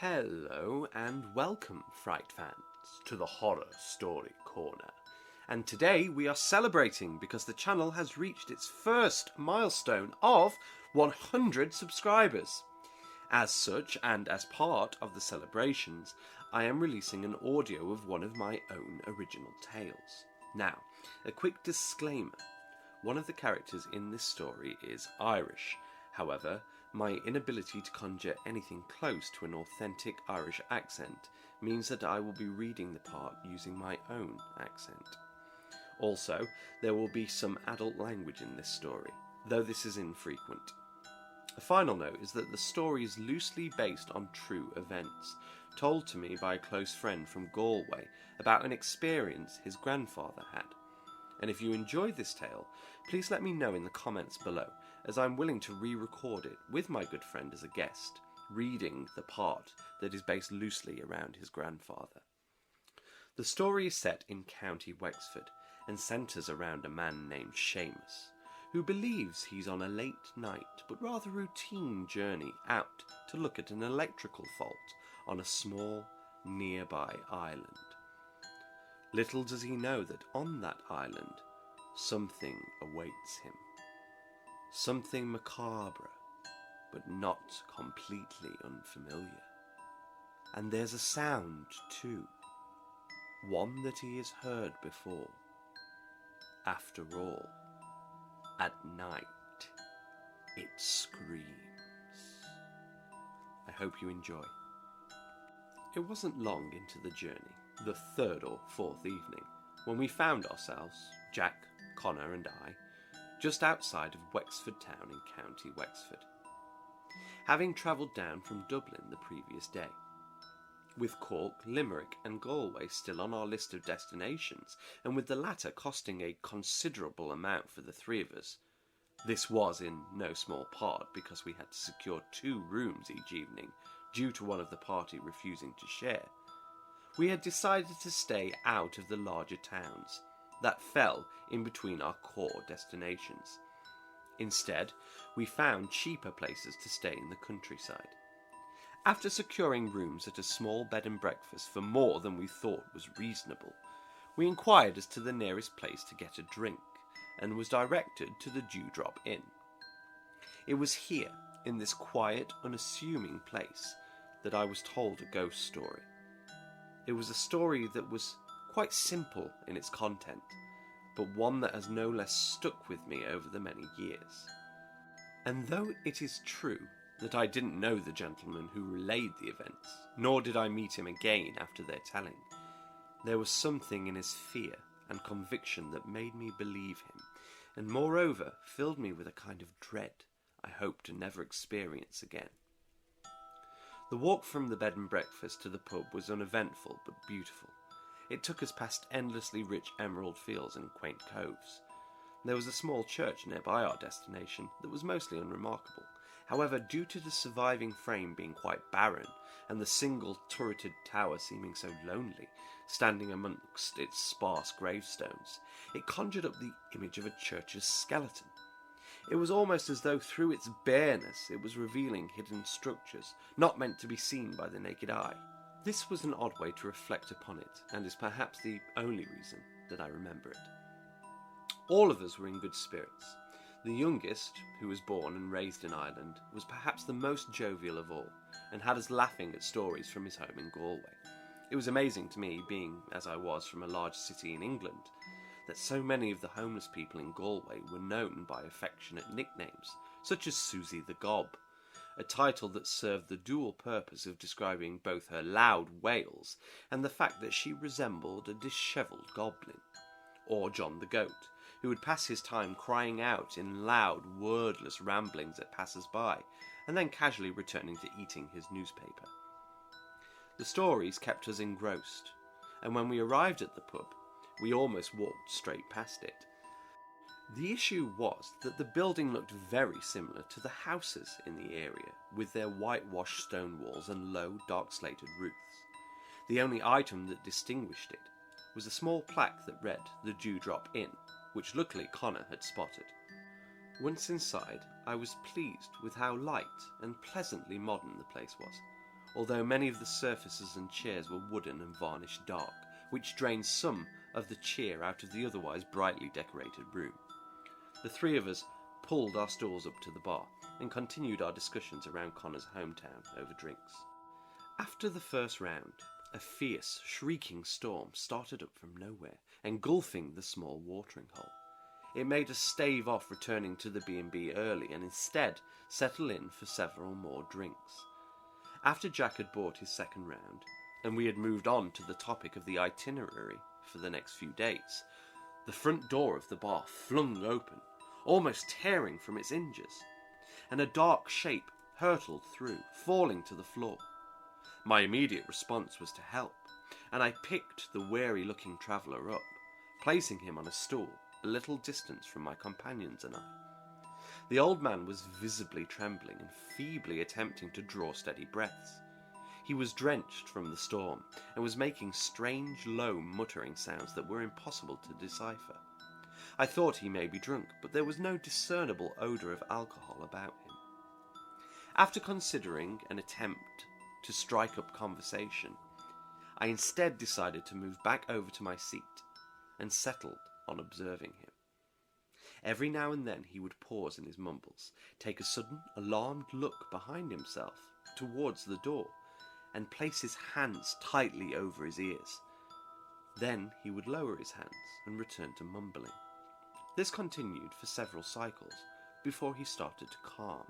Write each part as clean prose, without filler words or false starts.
Hello and welcome, Fright fans, to the Horror Story Corner. And today we are celebrating because the channel has reached its first milestone of 100 subscribers. As such, and as part of the celebrations, I am releasing an audio of one of my own original tales. Now, a quick disclaimer. One of the characters in this story is Irish. However, my inability to conjure anything close to an authentic Irish accent means that I will be reading the part using my own accent. Also, there will be some adult language in this story, though this is infrequent. A final note is that the story is loosely based on true events, told to me by a close friend from Galway about an experience his grandfather had. And if you enjoyed this tale, please let me know in the comments below, as I'm willing to re-record it with my good friend as a guest, reading the part that is based loosely around his grandfather. The story is set in County Wexford and centres around a man named Seamus, who believes he's on a late night but rather routine journey out to look at an electrical fault on a small, nearby island. Little does he know that on that island, something awaits him. Something macabre, but not completely unfamiliar. And there's a sound too, one that he has heard before. After all, at night, it screams. I hope you enjoy. It wasn't long into the journey, the third or fourth evening, when we found ourselves, Jack, Connor and I, just outside of Wexford town in County Wexford, having travelled down from Dublin the previous day. With Cork, Limerick and Galway still on our list of destinations, and with the latter costing a considerable amount for the three of us, this was in no small part because we had to secure 2 rooms each evening due to one of the party refusing to share. We had decided to stay out of the larger towns that fell in between our core destinations. Instead, we found cheaper places to stay in the countryside. After securing rooms at a small bed and breakfast for more than we thought was reasonable, we inquired as to the nearest place to get a drink and was directed to the Dewdrop Inn. It was here, in this quiet, unassuming place, that I was told a ghost story. It was a story that was quite simple in its content, but one that has no less stuck with me over the many years. And though it is true that I didn't know the gentleman who relayed the events, nor did I meet him again after their telling, there was something in his fear and conviction that made me believe him, and moreover filled me with a kind of dread I hope to never experience again. The walk from the bed and breakfast to the pub was uneventful but beautiful. It took us past endlessly rich emerald fields and quaint coves. There was a small church nearby our destination that was mostly unremarkable. However, due to the surviving frame being quite barren, and the single turreted tower seeming so lonely, standing amongst its sparse gravestones, it conjured up the image of a church's skeleton. It was almost as though through its bareness it was revealing hidden structures, not meant to be seen by the naked eye. This was an odd way to reflect upon it, and is perhaps the only reason that I remember it. All of us were in good spirits. The youngest, who was born and raised in Ireland, was perhaps the most jovial of all, and had us laughing at stories from his home in Galway. It was amazing to me, being as I was from a large city in England, that so many of the homeless people in Galway were known by affectionate nicknames, such as Susie the Gob, a title that served the dual purpose of describing both her loud wails and the fact that she resembled a dishevelled goblin, or John the Goat, who would pass his time crying out in loud, wordless ramblings at passers-by, and then casually returning to eating his newspaper. The stories kept us engrossed, and when we arrived at the pub, we almost walked straight past it. The issue was that the building looked very similar to the houses in the area, with their whitewashed stone walls and low, dark-slated roofs. The only item that distinguished it was a small plaque that read the Dewdrop Inn, which luckily Connor had spotted. Once inside, I was pleased with how light and pleasantly modern the place was. although many of the surfaces and chairs were wooden and varnished dark, which drained some of the cheer out of the otherwise brightly decorated room. The three of us pulled our stools up to the bar and continued our discussions around Connor's hometown over drinks. After the first round, a fierce, shrieking storm started up from nowhere, engulfing the small watering hole. It made us stave off returning to the B&B early and instead settle in for several more drinks. After Jack had bought his second round, and we had moved on to the topic of the itinerary for the next few days, the front door of the bar flung open, almost tearing from its hinges, and a dark shape hurtled through, falling to the floor. My immediate response was to help, and I picked the weary-looking traveller up, placing him on a stool a little distance from my companions and I. The old man was visibly trembling and feebly attempting to draw steady breaths. He was drenched from the storm and was making strange, low, muttering sounds that were impossible to decipher. I thought he may be drunk, but there was no discernible odour of alcohol about him. After considering an attempt to strike up conversation, I instead decided to move back over to my seat and settled on observing him. Every now and then he would pause in his mumbles, take a sudden, alarmed look behind himself towards the door, and place his hands tightly over his ears. Then he would lower his hands and return to mumbling. This continued for several cycles before he started to calm,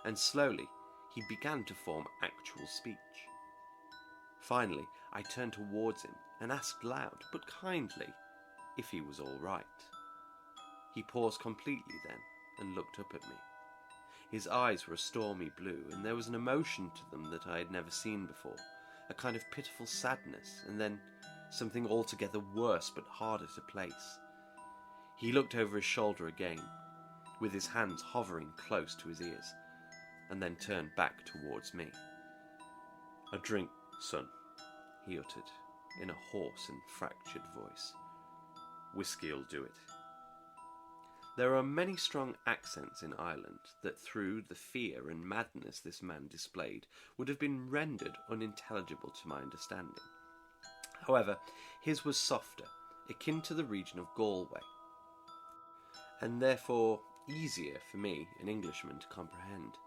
and slowly he began to form actual speech. Finally, I turned towards him and asked loud but kindly if he was all right. He paused completely then and looked up at me. His eyes were a stormy blue, and there was an emotion to them that I had never seen before, a kind of pitiful sadness, and then something altogether worse but harder to place. He looked over his shoulder again, with his hands hovering close to his ears, and then turned back towards me. "A drink, son," he uttered, in a hoarse and fractured voice. "Whiskey'll do it." There are many strong accents in Ireland that, through the fear and madness this man displayed, would have been rendered unintelligible to my understanding. However, his was softer, akin to the region of Galway, and therefore easier for me, an Englishman, to comprehend.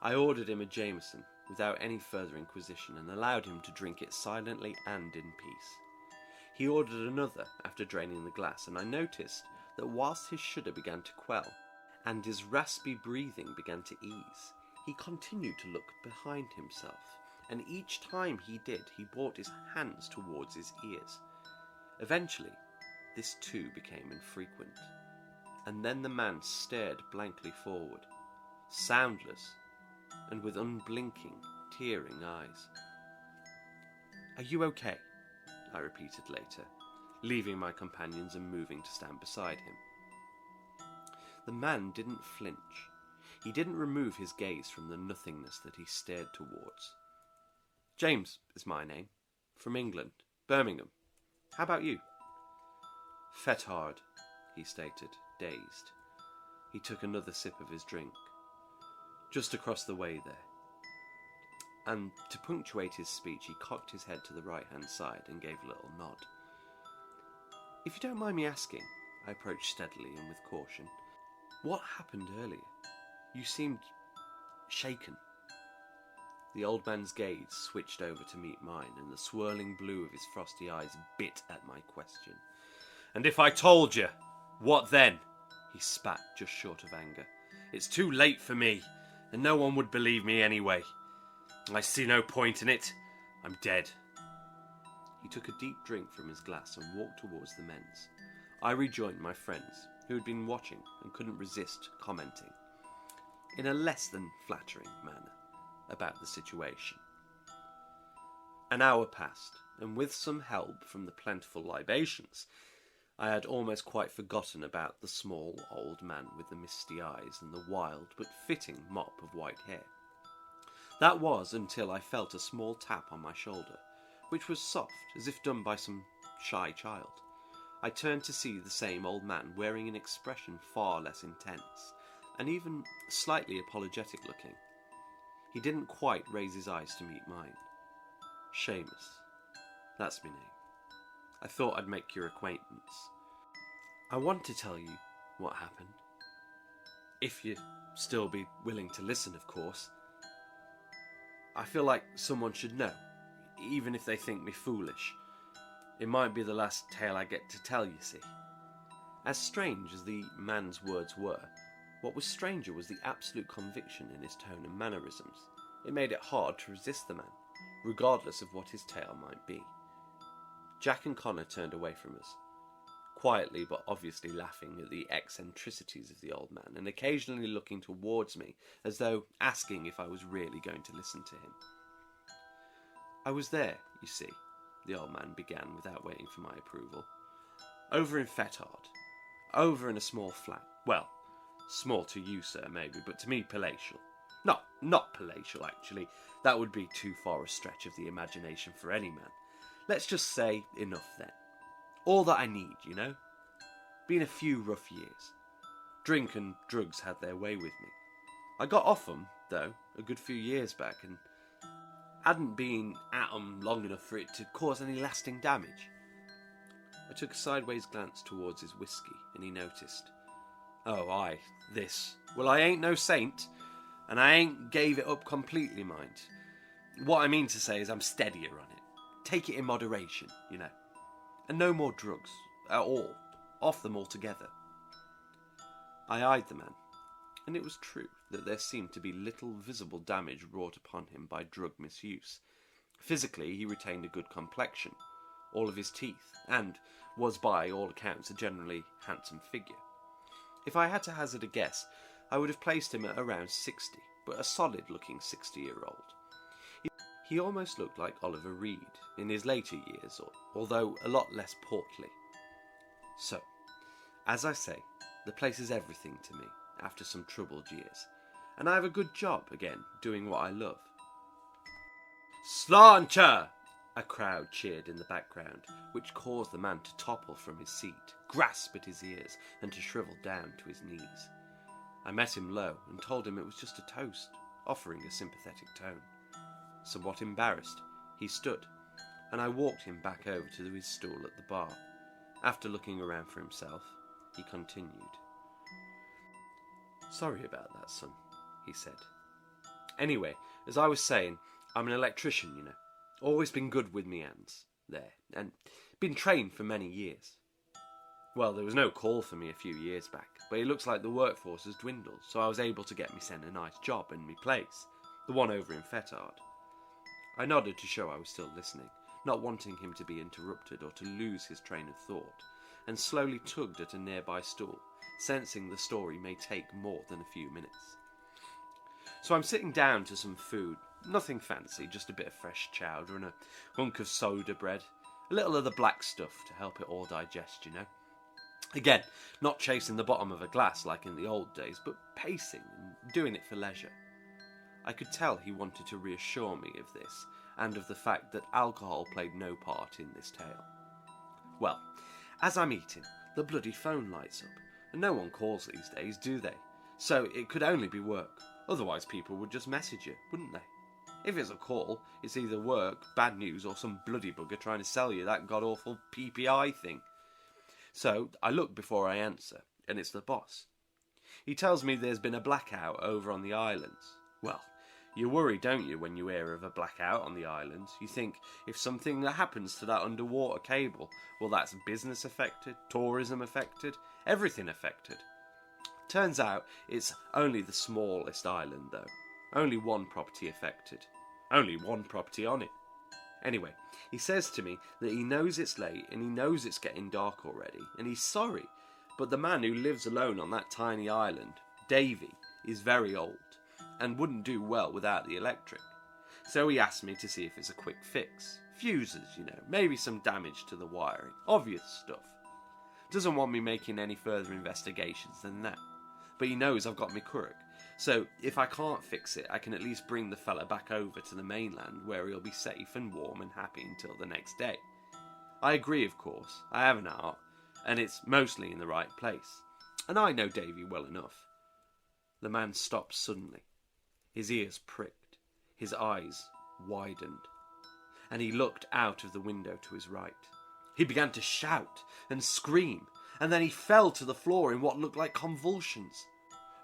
I ordered him a Jameson without any further inquisition and allowed him to drink it silently and in peace. He ordered another after draining the glass, and I noticed that whilst his shudder began to quell and his raspy breathing began to ease, he continued to look behind himself, and each time he did, he brought his hands towards his ears. Eventually, this too became infrequent, and then the man stared blankly forward, soundless and with unblinking, tearing eyes. "Are you okay?" I repeated later, leaving my companions and moving to stand beside him. The man didn't flinch. He didn't remove his gaze from the nothingness that he stared towards. "James is my name. From England. Birmingham. How about you?" "Fethard," he stated, dazed. He took another sip of his drink. "Just across the way there." And to punctuate his speech, he cocked his head to the right-hand side and gave a little nod. "If you don't mind me asking," I approached steadily and with caution, "what happened earlier? You seemed shaken." The old man's gaze switched over to meet mine, and the swirling blue of his frosty eyes bit at my question. "And if I told you, what then?" he spat, just short of anger. "It's too late for me, and no one would believe me anyway. I see no point in it. I'm dead." He took a deep drink from his glass and walked towards the men's. I rejoined my friends, who had been watching and couldn't resist commenting, in a less than flattering manner, about the situation. An hour passed, and with some help from the plentiful libations, I had almost quite forgotten about the small old man with the misty eyes and the wild but fitting mop of white hair. That was until I felt a small tap on my shoulder, which was soft, as if done by some shy child. I turned to see the same old man, wearing an expression far less intense, and even slightly apologetic looking. He didn't quite raise his eyes to meet mine. Seamus. That's my name. I thought I'd make your acquaintance. I want to tell you what happened. If you'd still be willing to listen, of course. I feel like someone should know, even if they think me foolish. It might be the last tale I get to tell, you see. As strange as the man's words were, what was stranger was the absolute conviction in his tone and mannerisms. It made it hard to resist the man, regardless of what his tale might be. Jack and Connor turned away from us, quietly but obviously laughing at the eccentricities of the old man, and occasionally looking towards me as though asking if I was really going to listen to him. I was there, you see, the old man began without waiting for my approval. Over in Fetard. Over in a small flat. Well, small to you, sir, maybe, but to me, palatial. Not palatial, actually. That would be too far a stretch of the imagination for any man. Let's just say enough, then. All that I need, you know? Been a few rough years. Drink and drugs had their way with me. I got off 'em, though, a good few years back, and hadn't been at 'em long enough for it to cause any lasting damage. I took a sideways glance towards his whiskey, and he noticed. Oh, aye, this. Well, I ain't no saint, and I ain't gave it up completely, mind. What I mean to say is I'm steadier on it. Take it in moderation, you know. And no more drugs, at all. Off them altogether. I eyed the man, and it was true that there seemed to be little visible damage wrought upon him by drug misuse. Physically, he retained a good complexion, all of his teeth, and was by all accounts a generally handsome figure. If I had to hazard a guess, I would have placed him at around 60, but a solid-looking 60-year-old. He almost looked like Oliver Reed in his later years, although a lot less portly. So, as I say, the place is everything to me after some troubled years, and I have a good job again doing what I love. Sláinte! A crowd cheered in the background, which caused the man to topple from his seat, grasp at his ears, and to shrivel down to his knees. I met him low and told him it was just a toast, offering a sympathetic tone. Somewhat embarrassed, he stood, and I walked him back over to his stool at the bar. After looking around for himself, he continued. Sorry about that, son, he said. Anyway, as I was saying, I'm an electrician, you know. Always been good with me hands, there, and been trained for many years. Well, there was no call for me a few years back, but it looks like the workforce has dwindled, so I was able to get me sent a nice job in me place, the one over in Fetard. I nodded to show I was still listening, not wanting him to be interrupted or to lose his train of thought, and slowly tugged at a nearby stool, sensing the story may take more than a few minutes. So I'm sitting down to some food, nothing fancy, just a bit of fresh chowder and a hunk of soda bread, a little of the black stuff to help it all digest, you know. Again, not chasing the bottom of a glass like in the old days, but pacing and doing it for leisure. I could tell he wanted to reassure me of this, and of the fact that alcohol played no part in this tale. Well, as I'm eating, the bloody phone lights up, and no one calls these days, do they? So it could only be work, otherwise people would just message you, wouldn't they? If it's a call, it's either work, bad news, or some bloody bugger trying to sell you that god-awful PPI thing. So I look before I answer, and it's the boss. He tells me there's been a blackout over on the islands. Well, you worry, don't you, when you hear of a blackout on the islands? You think, if something happens to that underwater cable, well, that's business affected, tourism affected, everything affected. Turns out it's only the smallest island, though. Only one property affected. Only one property on it. Anyway, he says to me that he knows it's late and he knows it's getting dark already, and he's sorry, but the man who lives alone on that tiny island, Davy, is very old and wouldn't do well without the electric. So he asked me to see if it's a quick fix. Fuses, you know, maybe some damage to the wiring. Obvious stuff. Doesn't want me making any further investigations than that. But he knows I've got my quirk. So if I can't fix it, I can at least bring the fella back over to the mainland where he'll be safe and warm and happy until the next day. I agree, of course. I have an heart, and it's mostly in the right place. And I know Davy well enough. The man stopped suddenly. His ears pricked. His eyes widened, and he looked out of the window to his right. He began to shout and scream, and then he fell to the floor in what looked like convulsions.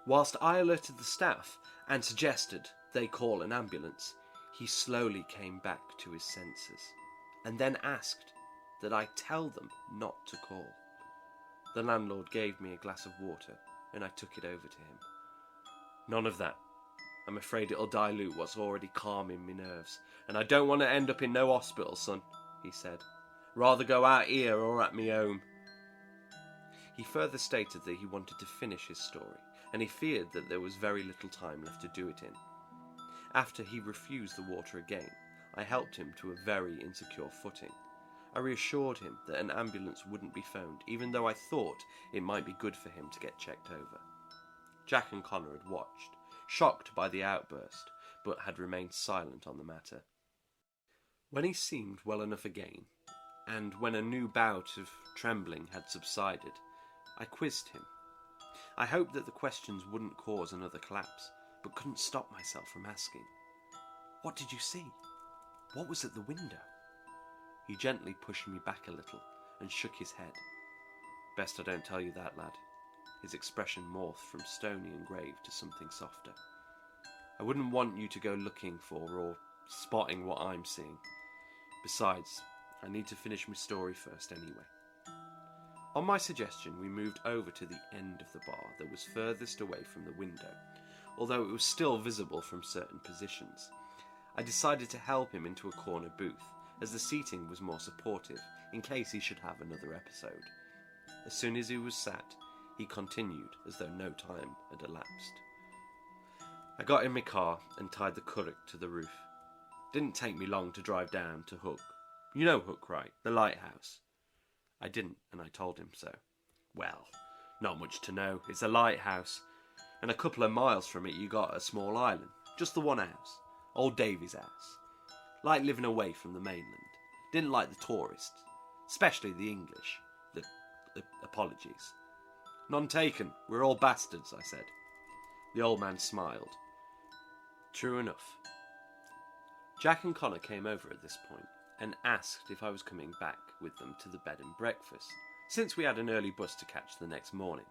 Whilst I alerted the staff and suggested they call an ambulance, he slowly came back to his senses, and then asked that I tell them not to call. The landlord gave me a glass of water, and I took it over to him. "None of that. I'm afraid it'll dilute what's already calming me nerves, and I don't want to end up in no hospital, son," he said. "Rather go out here or at me home." He further stated that he wanted to finish his story, and he feared that there was very little time left to do it in. After he refused the water again, I helped him to a very insecure footing. I reassured him that an ambulance wouldn't be phoned, even though I thought it might be good for him to get checked over. Jack and Connor had watched, shocked by the outburst, but had remained silent on the matter. When he seemed well enough again, and when a new bout of trembling had subsided, I quizzed him. I hoped that the questions wouldn't cause another collapse, but couldn't stop myself from asking. "What did you see? What was at the window?" He gently pushed me back a little and shook his head. "Best I don't tell you that, lad." His expression morphed from stony and grave to something softer. "I wouldn't want you to go looking for or spotting what I'm seeing. Besides, I need to finish my story first anyway." On my suggestion, we moved over to the end of the bar that was furthest away from the window, although it was still visible from certain positions. I decided to help him into a corner booth, as the seating was more supportive in case he should have another episode. As soon as he was sat, he continued as though no time had elapsed. "I got in my car and tied the currach to the roof. Didn't take me long to drive down to Hook. You know Hook, right? The lighthouse." I didn't, and I told him so. "Well, not much to know. It's a lighthouse, and a couple of miles from it you got a small island. Just the one house. Old Davy's house. Like living away from the mainland. Didn't like the tourists, especially the English. The apologies. None taken. We're all bastards," I said. The old man smiled. "True enough." Jack and Connor came over at this point and asked if I was coming back with them to the bed and breakfast, since we had an early bus to catch the next morning.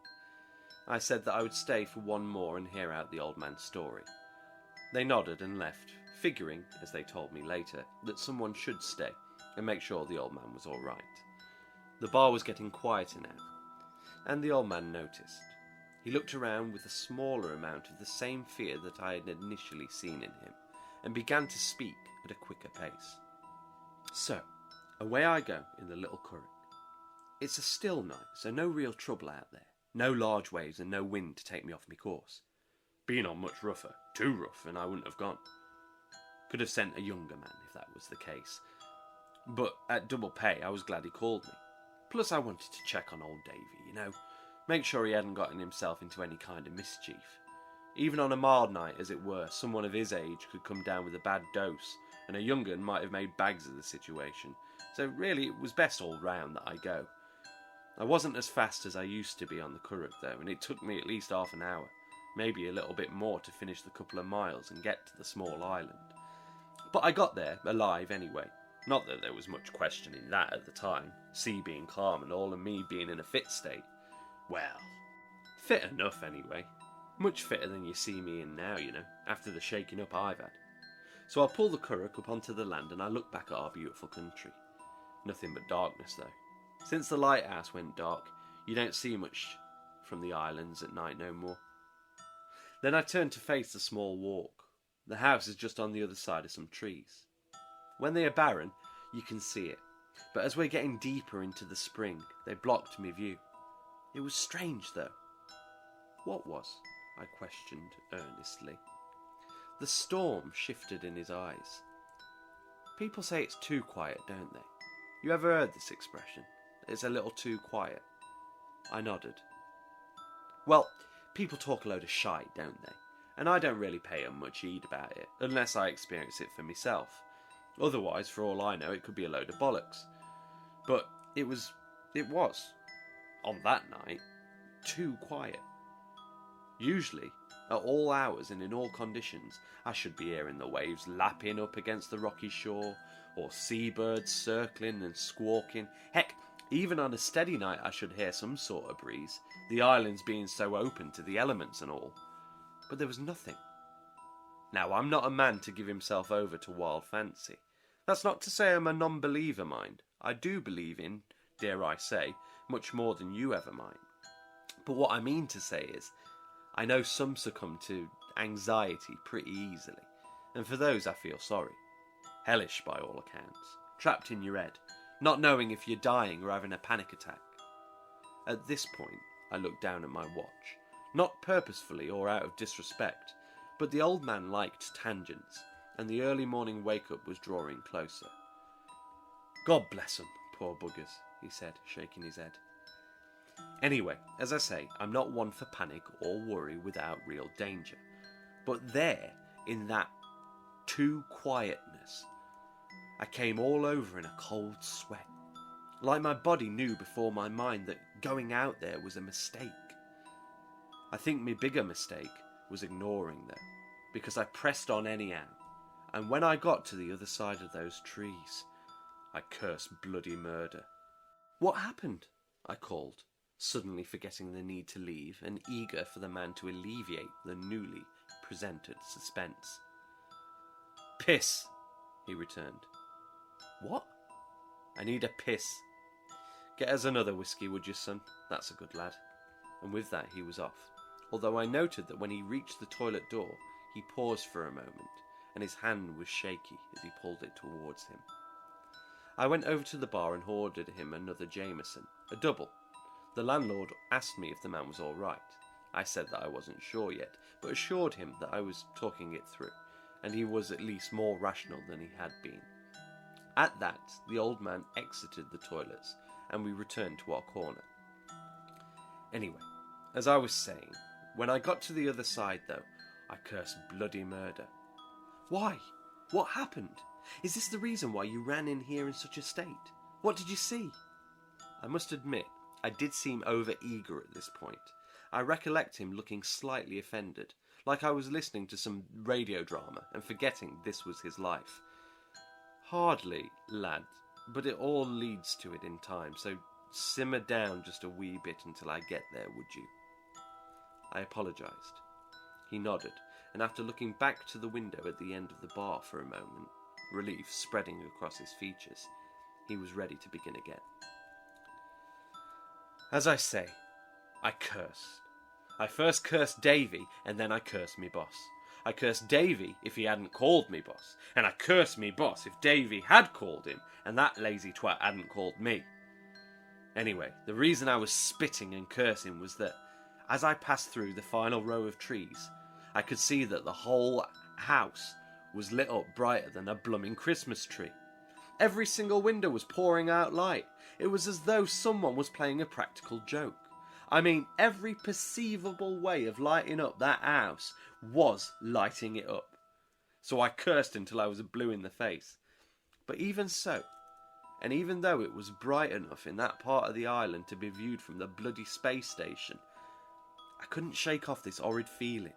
I said that I would stay for one more and hear out the old man's story. They nodded and left, figuring, as they told me later, that someone should stay and make sure the old man was all right. The bar was getting quieter now, and the old man noticed. He looked around with a smaller amount of the same fear that I had initially seen in him, and began to speak at a quicker pace. "So, away I go in the little currach. It's a still night, so no real trouble out there. No large waves and no wind to take me off my course. Been on much rougher, too rough, and I wouldn't have gone. Could have sent a younger man if that was the case. But at double pay, I was glad he called me. Plus I wanted to check on old Davy, make sure he hadn't gotten himself into any kind of mischief. Even on a mild night, as it were, someone of his age could come down with a bad dose, and a young un might have made bags of the situation. So really, it was best all round that I go. I wasn't as fast as I used to be on the currach though, and it took me at least half an hour, maybe a little bit more, to finish the couple of miles and get to the small island. But I got there, alive anyway. Not that there was much questioning that at the time, sea being calm and all, and me being in a fit state. Well, fit enough anyway. Much fitter than you see me in now, after the shaking up I've had. So I pull the currach up onto the land and I look back at our beautiful country. Nothing but darkness though. Since the lighthouse went dark, you don't see much from the islands at night no more. Then I turn to face the small walk. The house is just on the other side of some trees. When they are barren, you can see it, but as we're getting deeper into the spring, they blocked my view. It was strange though. What was? I questioned earnestly. The storm shifted in his eyes. People say it's too quiet, don't they? You ever heard this expression? It's a little too quiet. I nodded. Well, people talk a load of shite, don't they? And I don't really pay 'em much heed about it, unless I experience it for myself. Otherwise, for all I know, it could be a load of bollocks. But it was, on that night, too quiet. Usually, At all hours and in all conditions, I should be hearing the waves lapping up against the rocky shore, or seabirds circling and squawking. Heck, even on a steady night I should hear some sort of breeze, the islands being so open to the elements and all. But there was nothing. Now, I'm not a man to give himself over to wild fancy. That's not to say I'm a non-believer, mind. I do believe in, dare I say, much more than you ever might. But what I mean to say is, I know some succumb to anxiety pretty easily, and for those I feel sorry. Hellish by all accounts, trapped in your head, not knowing if you're dying or having a panic attack. At this point, I looked down at my watch, not purposefully or out of disrespect, but the old man liked tangents, and the early morning wake-up was drawing closer. God bless 'em, poor buggers, he said, shaking his head. Anyway, as I say, I'm not one for panic or worry without real danger. But there, in that too quietness, I came all over in a cold sweat. Like my body knew before my mind that going out there was a mistake. I think my bigger mistake was ignoring them, because I pressed on anyhow, and when I got to the other side of those trees, I cursed bloody murder. What happened? I called, suddenly forgetting the need to leave and eager for the man to alleviate the newly presented suspense. Piss, he returned. What? I need a piss. Get us another whiskey, would you, son? That's a good lad. And with that he was off, although I noted that when he reached the toilet door, he paused for a moment, and his hand was shaky as he pulled it towards him. I went over to the bar and ordered him another Jameson, a double. The landlord asked me if the man was all right. I said that I wasn't sure yet, but assured him that I was talking it through, and he was at least more rational than he had been. At that, the old man exited the toilets, and we returned to our corner. Anyway, as I was saying, when I got to the other side, though, I cursed bloody murder. Why? What happened? Is this the reason why you ran in here in such a state? What did you see? I must admit, I did seem over-eager at this point. I recollect him looking slightly offended, like I was listening to some radio drama and forgetting this was his life. Hardly, lad, but it all leads to it in time, so simmer down just a wee bit until I get there, would you? I apologised. He nodded, and after looking back to the window at the end of the bar for a moment, relief spreading across his features, he was ready to begin again. As I say, I cursed. I first cursed Davy, and then I cursed me boss. I cursed Davy if he hadn't called me boss, and I cursed me boss if Davy had called him, and that lazy twat hadn't called me. Anyway, the reason I was spitting and cursing was that, as I passed through the final row of trees, I could see that the whole house was lit up brighter than a blooming Christmas tree. Every single window was pouring out light. It was as though someone was playing a practical joke. I mean, every perceivable way of lighting up that house was lighting it up. So I cursed until I was blue in the face. But even so, and even though it was bright enough in that part of the island to be viewed from the bloody space station, I couldn't shake off this horrid feeling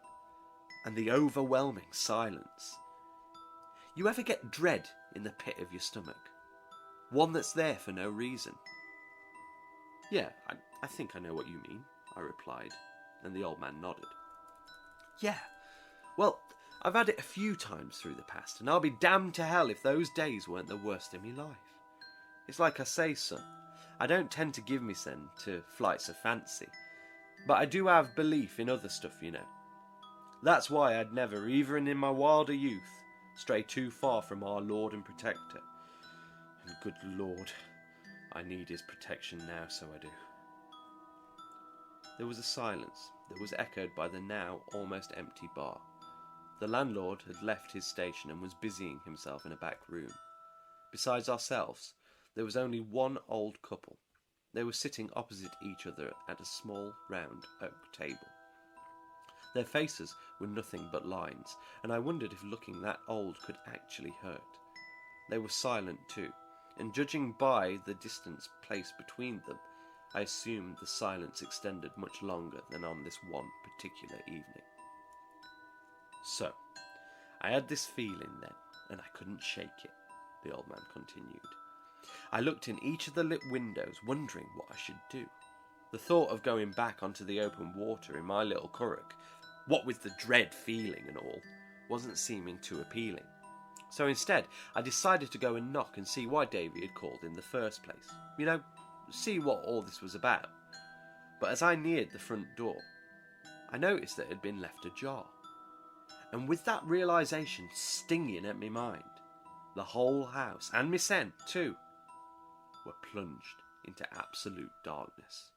and the overwhelming silence. You ever get dread in the pit of your stomach? One that's there for no reason? Yeah, I think I know what you mean, I replied, and the old man nodded. Yeah, well, I've had it a few times through the past, and I'll be damned to hell if those days weren't the worst in my life. It's like I say, son, I don't tend to give myself to flights of fancy, but I do have belief in other stuff, you know. That's why I'd never, even in my wilder youth, stray too far from our Lord and Protector. And good Lord, I need his protection now, so I do. There was a silence that was echoed by the now almost empty bar. The landlord had left his station and was busying himself in a back room. Besides ourselves, there was only one old couple. They were sitting opposite each other at a small, round oak table. Their faces were nothing but lines, and I wondered if looking that old could actually hurt. They were silent too, and judging by the distance placed between them, I assumed the silence extended much longer than on this one particular evening. So, I had this feeling then, and I couldn't shake it, the old man continued. I looked in each of the lit windows, wondering what I should do. The thought of going back onto the open water in my little curragh, what with the dread feeling and all, wasn't seeming too appealing. So instead, I decided to go and knock and see why Davy had called in the first place. You know, see what all this was about. But as I neared the front door, I noticed that it had been left ajar. And with that realisation stinging at my mind, the whole house, and Miss N too, were plunged into absolute darkness.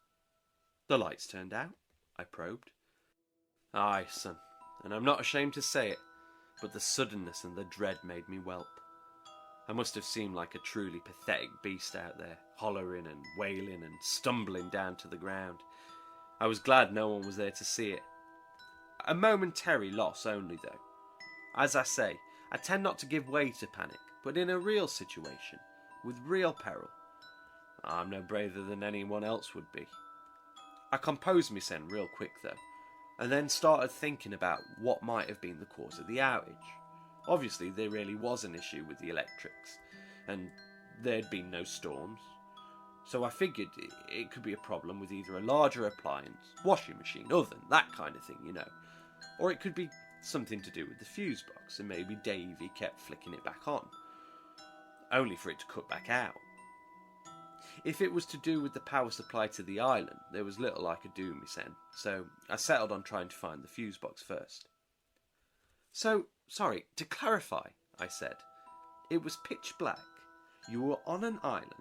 The lights turned out, I probed. Aye, son, and I'm not ashamed to say it, but the suddenness and the dread made me whelp. I must have seemed like a truly pathetic beast out there, hollering and wailing and stumbling down to the ground. I was glad no one was there to see it. A momentary loss only, though. As I say, I tend not to give way to panic, but in a real situation, with real peril, I'm no braver than anyone else would be. I composed myself real quick, though, and then started thinking about what might have been the cause of the outage. Obviously, there really was an issue with the electrics, and there'd been no storms. So I figured it could be a problem with either a larger appliance, washing machine, oven, that kind of thing, you know. Or it could be something to do with the fuse box, and maybe Davy kept flicking it back on, only for it to cut back out. If it was to do with the power supply to the island, there was little I could do, Miss N, so I settled on trying to find the fuse box first. So, sorry, to clarify, I said, it was pitch black, you were on an island,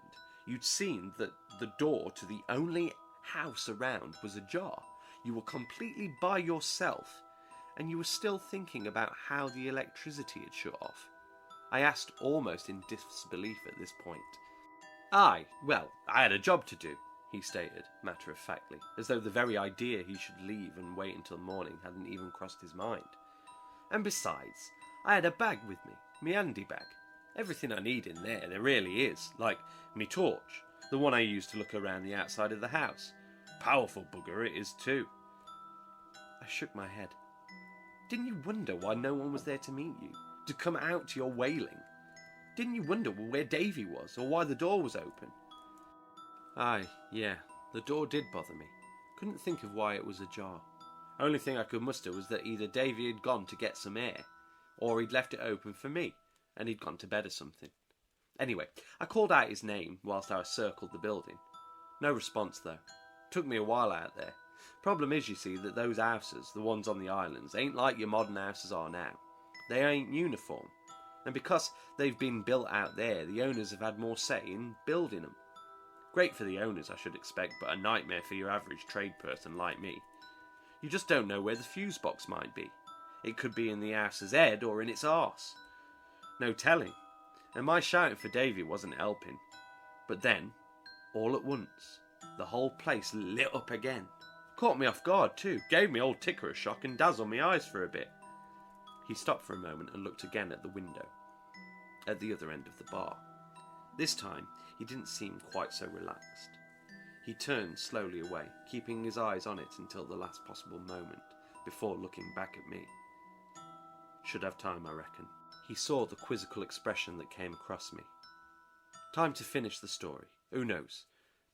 you'd seen that the door to the only house around was ajar, you were completely by yourself, and you were still thinking about how the electricity had shut off. I asked almost in disbelief at this point. Aye, well, I had a job to do, he stated, matter-of-factly, as though the very idea he should leave and wait until morning hadn't even crossed his mind. And besides, I had a bag with me, me handy bag. Everything I need in there really is, like me torch, the one I use to look around the outside of the house. Powerful bugger it is too. I shook my head. Didn't you wonder why no one was there to meet you, to come out to your wailing? Didn't you wonder where Davy was, or why the door was open? Aye, yeah, the door did bother me. Couldn't think of why it was ajar. Only thing I could muster was that either Davy had gone to get some air, or he'd left it open for me, and he'd gone to bed or something. Anyway, I called out his name whilst I circled the building. No response though. Took me a while out there. Problem is, you see, that those houses, the ones on the islands, ain't like your modern houses are now. They ain't uniform. And because they've been built out there, the owners have had more say in building them. Great for the owners, I should expect, but a nightmare for your average trade person like me. You just don't know where the fuse box might be. It could be in the house's head or in its arse. No telling. And my shouting for Davy wasn't helping. But then, all at once, the whole place lit up again. Caught me off guard too, gave me old Ticker a shock and dazzled my eyes for a bit. He stopped for a moment and looked again at the window, at the other end of the bar. This time, he didn't seem quite so relaxed. He turned slowly away, keeping his eyes on it until the last possible moment, before looking back at me. Should have time, I reckon. He saw the quizzical expression that came across me. Time to finish the story. Who knows?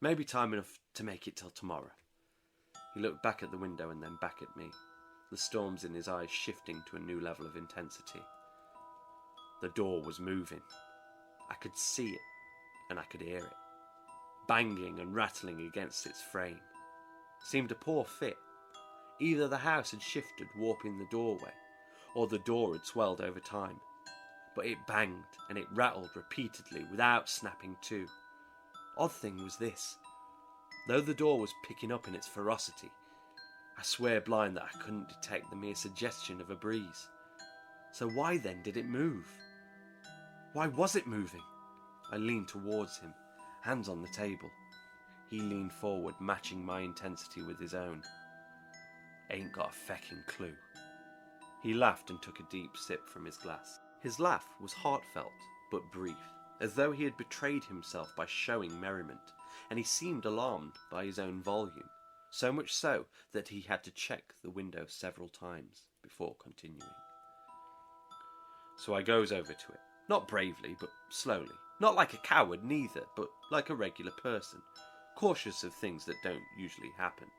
Maybe time enough to make it till tomorrow. He looked back at the window and then back at me, the storms in his eyes shifting to a new level of intensity. The door was moving. I could see it, and I could hear it, banging and rattling against its frame. Seemed a poor fit. Either the house had shifted, warping the doorway, or the door had swelled over time. But it banged and it rattled repeatedly without snapping to. Odd thing was this. Though the door was picking up in its ferocity, I swear blind that I couldn't detect the mere suggestion of a breeze. So why then did it move? Why was it moving? I leaned towards him, hands on the table. He leaned forward, matching my intensity with his own. Ain't got a fecking clue. He laughed and took a deep sip from his glass. His laugh was heartfelt, but brief, as though he had betrayed himself by showing merriment, and he seemed alarmed by his own volume, so much so that he had to check the window several times before continuing. So I goes over to it. Not bravely, but slowly. Not like a coward neither, but like a regular person. Cautious of things that don't usually happen.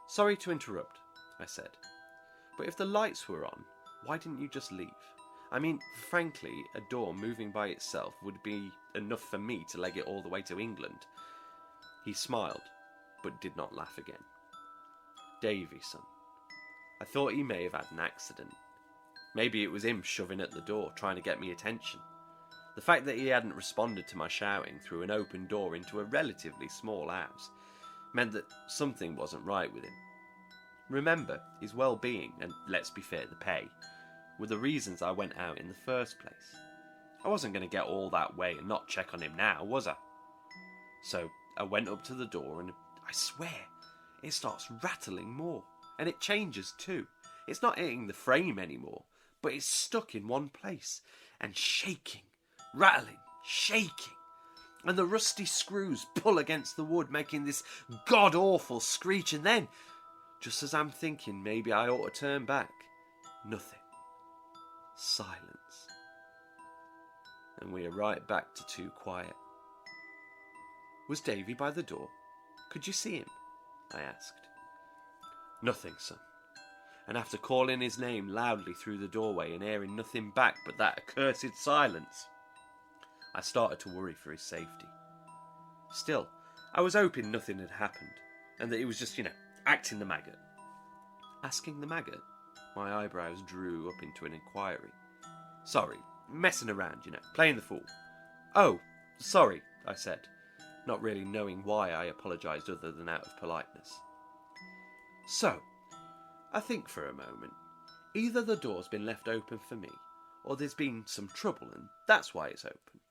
"Sorry to interrupt," I said. "But if the lights were on, why didn't you just leave? I mean, frankly, a door moving by itself would be enough for me to leg it all the way to England." He smiled, but did not laugh again. "Davy, son. I thought he may have had an accident. Maybe it was him shoving at the door, trying to get me attention. The fact that he hadn't responded to my shouting through an open door into a relatively small house meant that something wasn't right with him. Remember, his well-being, and let's be fair, the pay, were the reasons I went out in the first place. I wasn't going to get all that way and not check on him now, was I? So I went up to the door and I swear, it starts rattling more. And it changes too. It's not hitting the frame anymore, but it's stuck in one place and shaking, rattling, shaking. And the rusty screws pull against the wood, making this god-awful screech. And then, just as I'm thinking maybe I ought to turn back, nothing. Silence. And we are right back to too quiet. "Was Davy by the door? Could you see him?" I asked. "Nothing, son. And after calling his name loudly through the doorway and hearing nothing back but that accursed silence, I started to worry for his safety. Still, I was hoping nothing had happened, and that he was just, acting the maggot." "Asking the maggot?" My eyebrows drew up into an inquiry. "Sorry, messing around, playing the fool." "Oh, sorry," I said, not really knowing why I apologised other than out of politeness. "So, I think for a moment, either the door's been left open for me, or there's been some trouble and that's why it's open.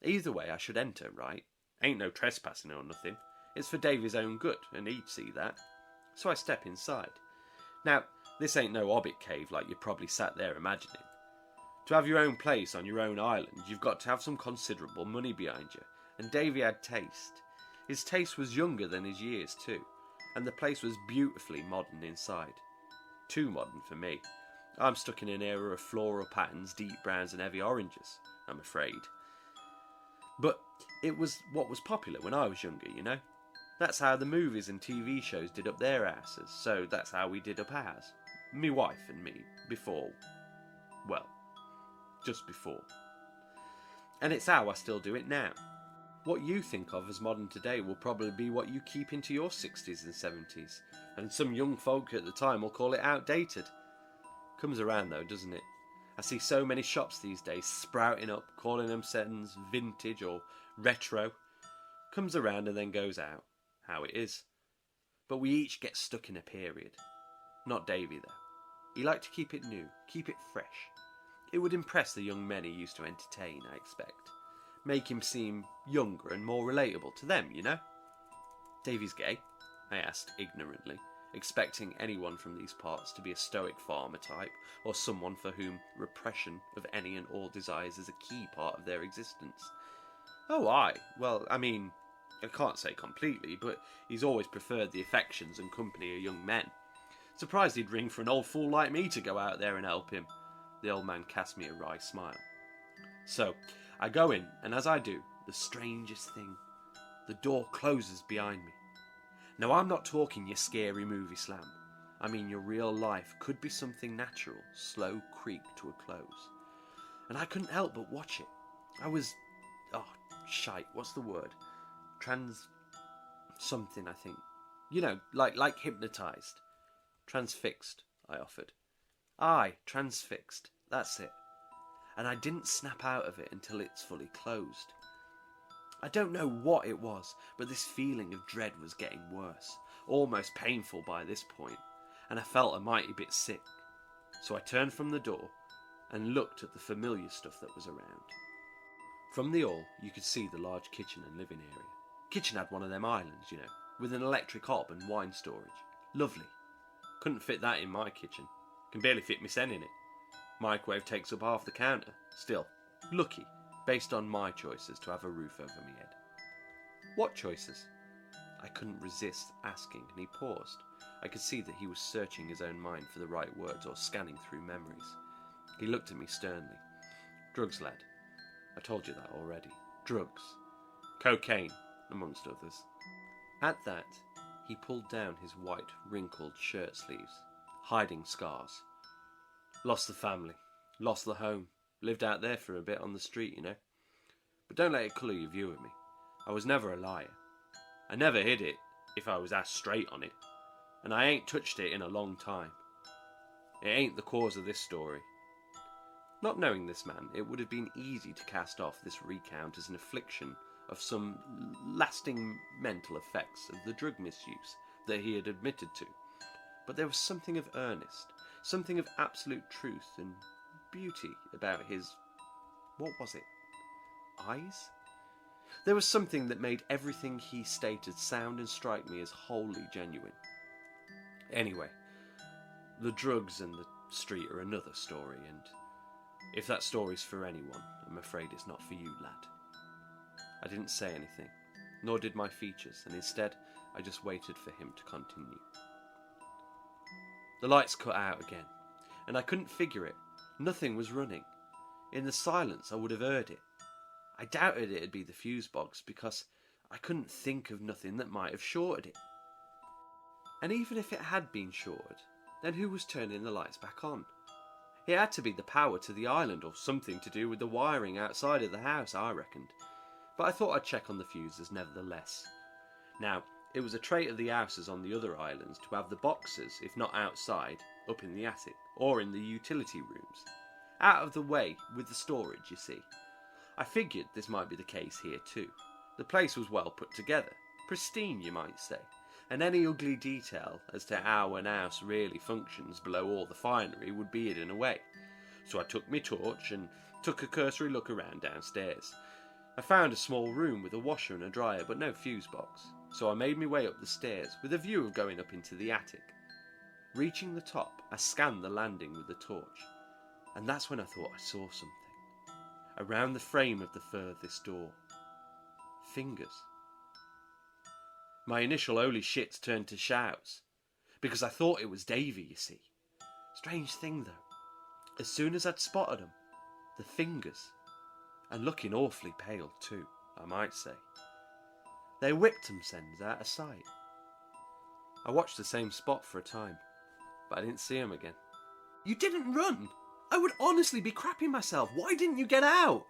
Either way, I should enter, right? Ain't no trespassing or nothing. It's for Davy's own good, and he'd see that. So I step inside. Now, this ain't no hobbit cave like you're probably sat there imagining. To have your own place on your own island, you've got to have some considerable money behind you, and Davy had taste. His taste was younger than his years too, and the place was beautifully modern inside. Too modern for me. I'm stuck in an era of floral patterns, deep browns and heavy oranges, I'm afraid. But it was what was popular when I was younger, That's how the movies and TV shows did up their asses, so that's how we did up ours. Me wife and me, before, well, just before. And it's how I still do it now. What you think of as modern today will probably be what you keep into your 60s and 70s, and some young folk at the time will call it outdated. Comes around though, doesn't it? I see so many shops these days sprouting up, calling themselves vintage or retro. Comes around and then goes out. How it is. But we each get stuck in a period. Not Davy though. He liked to keep it new, keep it fresh. It would impress the young men he used to entertain, I expect. Make him seem younger and more relatable to them, "Davy's gay?" I asked ignorantly, expecting anyone from these parts to be a stoic farmer type, or someone for whom repression of any and all desires is a key part of their existence. "Oh, aye. Well, I mean, I can't say completely, but he's always preferred the affections and company of young men. Surprised he'd ring for an old fool like me to go out there and help him." The old man cast me a wry smile. So, I go in, and as I do, the strangest thing, the door closes behind me. Now, I'm not talking your scary movie slam. I mean your real life could be something natural, slow creak to a close. And I couldn't help but watch it. I was, what's the word? Something, I think. Like hypnotised. Transfixed, I offered. Aye, transfixed, that's it. And I didn't snap out of it until it's fully closed. I don't know what it was, but this feeling of dread was getting worse, almost painful by this point, and I felt a mighty bit sick. So I turned from the door and looked at the familiar stuff that was around. From the hall, you could see the large kitchen and living area. Kitchen had one of them islands, with an electric hob and wine storage. Lovely. Couldn't fit that in my kitchen. Can barely fit my sen in it. Microwave takes up half the counter. Still, lucky, based on my choices to have a roof over my head. What choices? I couldn't resist asking, and he paused. I could see that he was searching his own mind for the right words or scanning through memories. He looked at me sternly. Drugs, lad. I told you that already. Drugs. Cocaine, amongst others. At that, he pulled down his white, wrinkled shirt sleeves, hiding scars. Lost the family. Lost the home. Lived out there for a bit on the street, you know. But don't let it colour your view of me. I was never a liar. I never hid it, if I was asked straight on it. And I ain't touched it in a long time. It ain't the cause of this story. Not knowing this man, it would have been easy to cast off this recount as an affliction of some lasting mental effects of the drug misuse that he had admitted to. But there was something of earnest, something of absolute truth and beauty about his... what was it? Eyes? There was something that made everything he stated sound and strike me as wholly genuine. Anyway, the drugs and the street are another story, and if that story's for anyone, I'm afraid it's not for you, lad. I didn't say anything, nor did my features, and instead I just waited for him to continue. The lights cut out again, and I couldn't figure it. Nothing was running. In the silence I would have heard it. I doubted it'd be the fuse box because I couldn't think of nothing that might have shorted it. And even if it had been shorted, then who was turning the lights back on? It had to be the power to the island or something to do with the wiring outside of the house, I reckoned. But I thought I'd check on the fuses nevertheless. Now, it was a trait of the houses on the other islands to have the boxes, if not outside, up in the attic or in the utility rooms. Out of the way with the storage, you see. I figured this might be the case here too. The place was well put together, pristine you might say, and any ugly detail as to how an house really functions below all the finery would be hidden away. So I took my torch and took a cursory look around downstairs. I found a small room with a washer and a dryer but no fuse box, so I made my way up the stairs with a view of going up into the attic. Reaching the top, I scanned the landing with the torch, and that's when I thought I saw something. Around the frame of the furthest door. Fingers. My initial holy shits turned to shouts, because I thought it was Davy, you see. Strange thing though, as soon as I'd spotted him, the fingers, and looking awfully pale too, I might say, they whipped themselves out of sight. I watched the same spot for a time, but I didn't see him again. You didn't run! I would honestly be crapping myself. Why didn't you get out?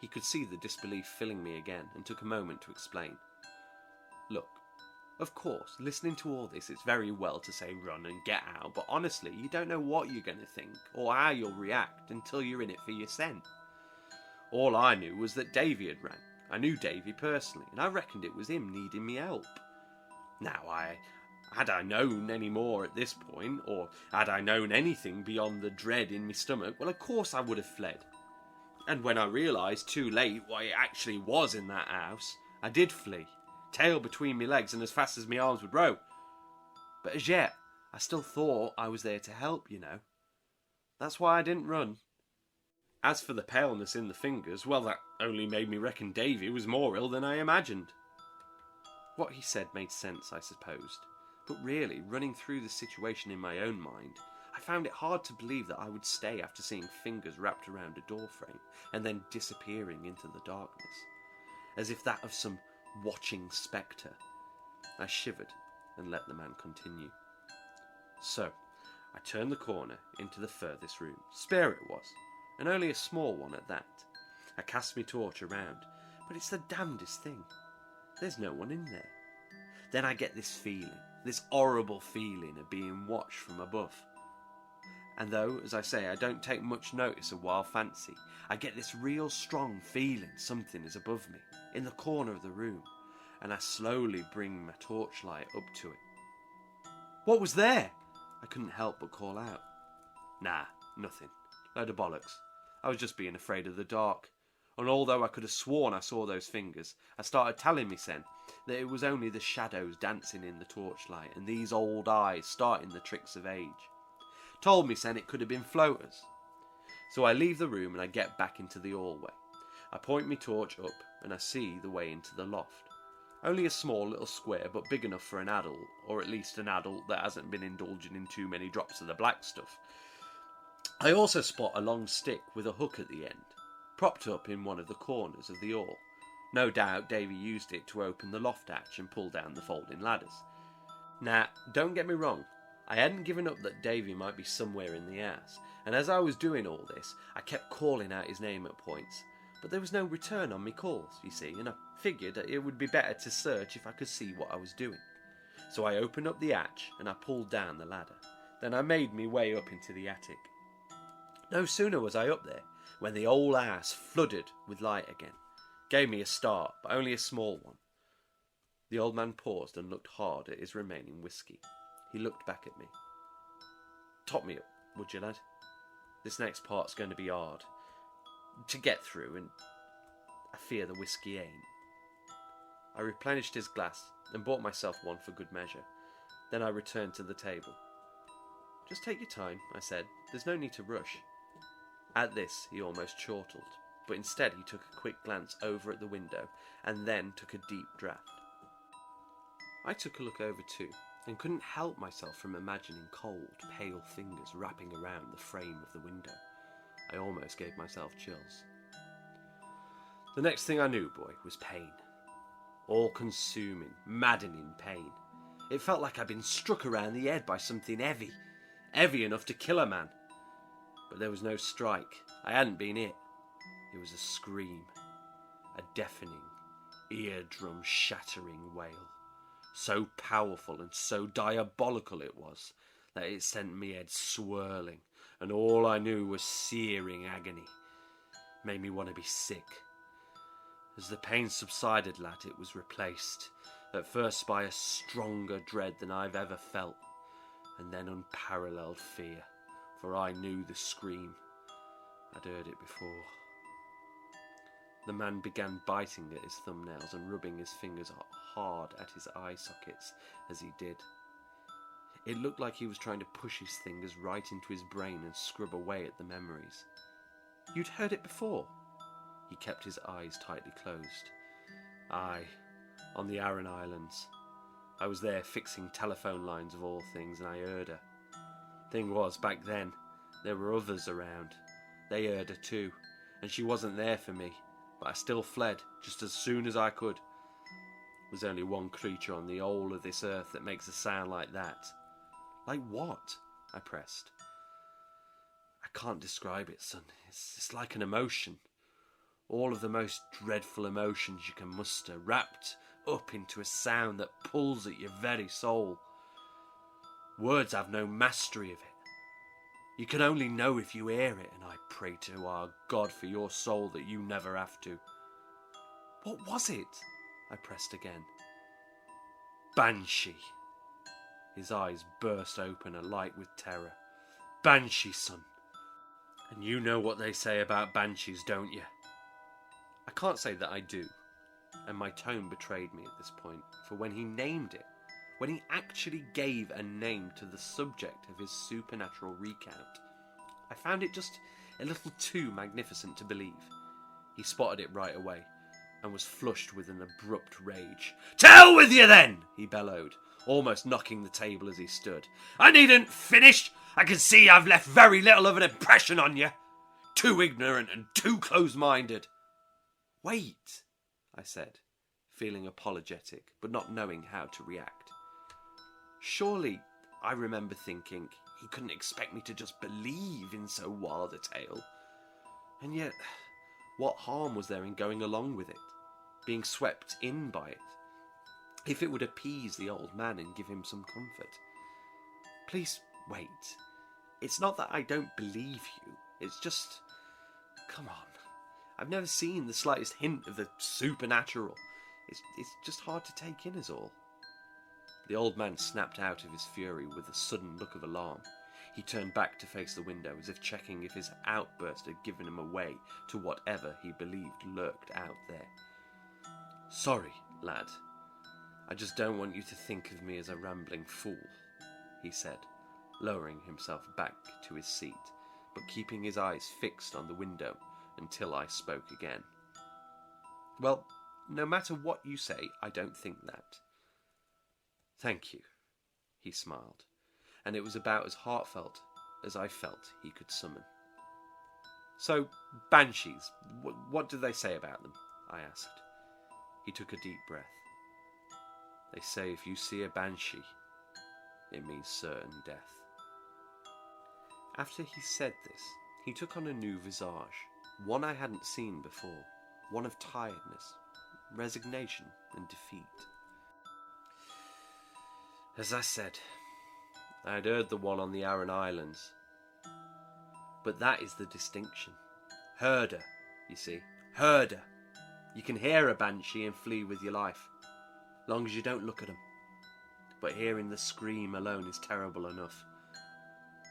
He could see the disbelief filling me again and took a moment to explain. Look, of course, listening to all this, it's very well to say run and get out, but honestly, you don't know what you're going to think or how you'll react until you're in it for your scent. All I knew was that Davy had rang. I knew Davy personally, and I reckoned it was him needing me help. Now, had I known any more at this point, or had I known anything beyond the dread in my stomach, well, of course I would have fled. And when I realised too late what it actually was in that house, I did flee, tail between my legs and as fast as my arms would row. But as yet, I still thought I was there to help, you know. That's why I didn't run. As for the paleness in the fingers, well, that only made me reckon Davy was more ill than I imagined. What he said made sense, I supposed. But really, running through the situation in my own mind, I found it hard to believe that I would stay after seeing fingers wrapped around a doorframe and then disappearing into the darkness, as if that of some watching spectre. I shivered and let the man continue. So, I turned the corner into the furthest room. Spare it was, and only a small one at that. I cast my torch around, but it's the damnedest thing. There's no one in there. Then I get this feeling. This horrible feeling of being watched from above. And though, as I say, I don't take much notice of wild fancy, I get this real strong feeling something is above me, in the corner of the room, and I slowly bring my torchlight up to it. What was there? I couldn't help but call out. Nah, nothing. Load of bollocks. I was just being afraid of the dark. And although I could have sworn I saw those fingers, I started telling myself that it was only the shadows dancing in the torchlight and these old eyes starting the tricks of age. Told myself it could have been floaters. So I leave the room and I get back into the hallway. I point my torch up and I see the way into the loft. Only a small little square, but big enough for an adult, or at least an adult that hasn't been indulging in too many drops of the black stuff. I also spot a long stick with a hook at the end, propped up in one of the corners of the all. No doubt Davy used it to open the loft hatch and pull down the folding ladders. Now, don't get me wrong, I hadn't given up that Davy might be somewhere in the house, and as I was doing all this, I kept calling out his name at points. But there was no return on me calls, you see, and I figured that it would be better to search if I could see what I was doing. So I opened up the hatch and I pulled down the ladder. Then I made me way up into the attic. No sooner was I up there when the old house flooded with light again. Gave me a start, but only a small one. The old man paused and looked hard at his remaining whiskey. He looked back at me. Top me up, would you, lad? This next part's going to be hard to get through, and I fear the whiskey ain't. I replenished his glass and bought myself one for good measure. Then I returned to the table. Just take your time, I said. There's no need to rush. At this, he almost chortled, but instead he took a quick glance over at the window and then took a deep draught. I took a look over too, and couldn't help myself from imagining cold, pale fingers wrapping around the frame of the window. I almost gave myself chills. The next thing I knew, boy, was pain. All-consuming, maddening pain. It felt like I'd been struck around the head by something heavy. Heavy enough to kill a man. But there was no strike. I hadn't been hit. It was a scream. A deafening, eardrum-shattering wail. So powerful and so diabolical it was that it sent me head swirling, and all I knew was searing agony. Made me want to be sick. As the pain subsided, lad, it was replaced, at first by a stronger dread than I've ever felt, and then unparalleled fear, for I knew the scream. I'd heard it before. The man began biting at his thumbnails and rubbing his fingers hard at his eye sockets as he did. It looked like he was trying to push his fingers right into his brain and scrub away at the memories. You'd heard it before? He kept his eyes tightly closed. Aye, on the Aran Islands. I was there fixing telephone lines of all things, and I heard her. Thing was, back then, there were others around. They heard her too, and she wasn't there for me, but I still fled just as soon as I could. There's only one creature on the whole of this earth that makes a sound like that. Like what? I pressed. I can't describe it, son. It's like an emotion. All of the most dreadful emotions you can muster, wrapped up into a sound that pulls at your very soul. Words have no mastery of it. You can only know if you hear it, and I pray to our God for your soul that you never have to. What was it? I pressed again. Banshee. His eyes burst open, alight with terror. Banshee, son. And you know what they say about banshees, don't you? I can't say that I do, and my tone betrayed me at this point, for when he named it, when he actually gave a name to the subject of his supernatural recount, I found it just a little too magnificent to believe. He spotted it right away, and was flushed with an abrupt rage. "To hell with you then!" he bellowed, almost knocking the table as he stood. "I needn't finish. I can see I've left very little of an impression on you. Too ignorant and too close-minded." "Wait," I said, feeling apologetic, but not knowing how to react. Surely, I remember thinking, he couldn't expect me to just believe in so wild a tale. And yet, what harm was there in going along with it, being swept in by it, if it would appease the old man and give him some comfort? Please, wait. It's not that I don't believe you, it's just... Come on. I've never seen the slightest hint of the supernatural. It's just hard to take in, is all. The old man snapped out of his fury with a sudden look of alarm. He turned back to face the window, as if checking if his outburst had given him away to whatever he believed lurked out there. "Sorry, lad. I just don't want you to think of me as a rambling fool," he said, lowering himself back to his seat, but keeping his eyes fixed on the window until I spoke again. "Well, no matter what you say, I don't think that." "Thank you," he smiled, and it was about as heartfelt as I felt he could summon. "So, banshees, what do they say about them?" I asked. He took a deep breath. "They say if you see a banshee, it means certain death." After he said this, he took on a new visage, one I hadn't seen before, one of tiredness, resignation and defeat. "As I said, I had heard the one on the Aran Islands. But that is the distinction. Herder, you see. Herder. You can hear a banshee and flee with your life, long as you don't look at them. But hearing the scream alone is terrible enough.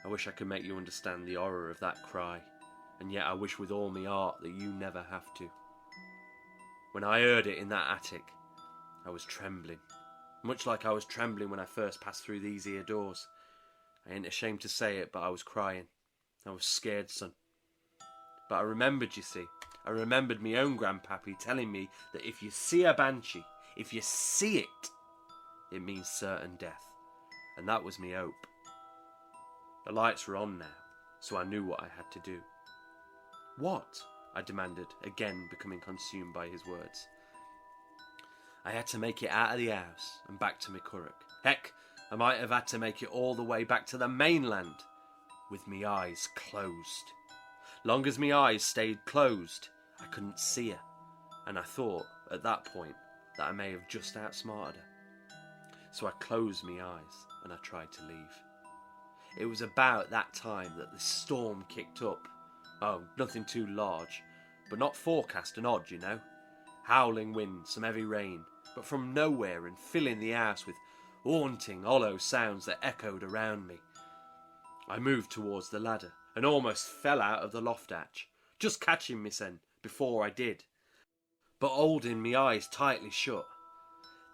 I wish I could make you understand the horror of that cry, and yet I wish with all my heart that you never have to. When I heard it in that attic, I was trembling, much like I was trembling when I first passed through these here doors. I ain't ashamed to say it, but I was crying. I was scared, son. But I remembered, you see, I remembered my own grandpappy telling me that if you see a banshee, if you see it, it means certain death. And that was me hope. The lights were on now, so I knew what I had to do. "What?" I demanded, again becoming consumed by his words. "I had to make it out of the house and back to my curragh. Heck, I might have had to make it all the way back to the mainland, with me eyes closed. Long as me eyes stayed closed, I couldn't see her, and I thought, at that point, that I may have just outsmarted her. So I closed me eyes, and I tried to leave. It was about that time that the storm kicked up. Oh, nothing too large, but not forecast and odd, you know. Howling wind, some heavy rain, but from nowhere and filling the house with haunting, hollow sounds that echoed around me. I moved towards the ladder and almost fell out of the loft hatch, just catching myself before I did, but holding me eyes tightly shut.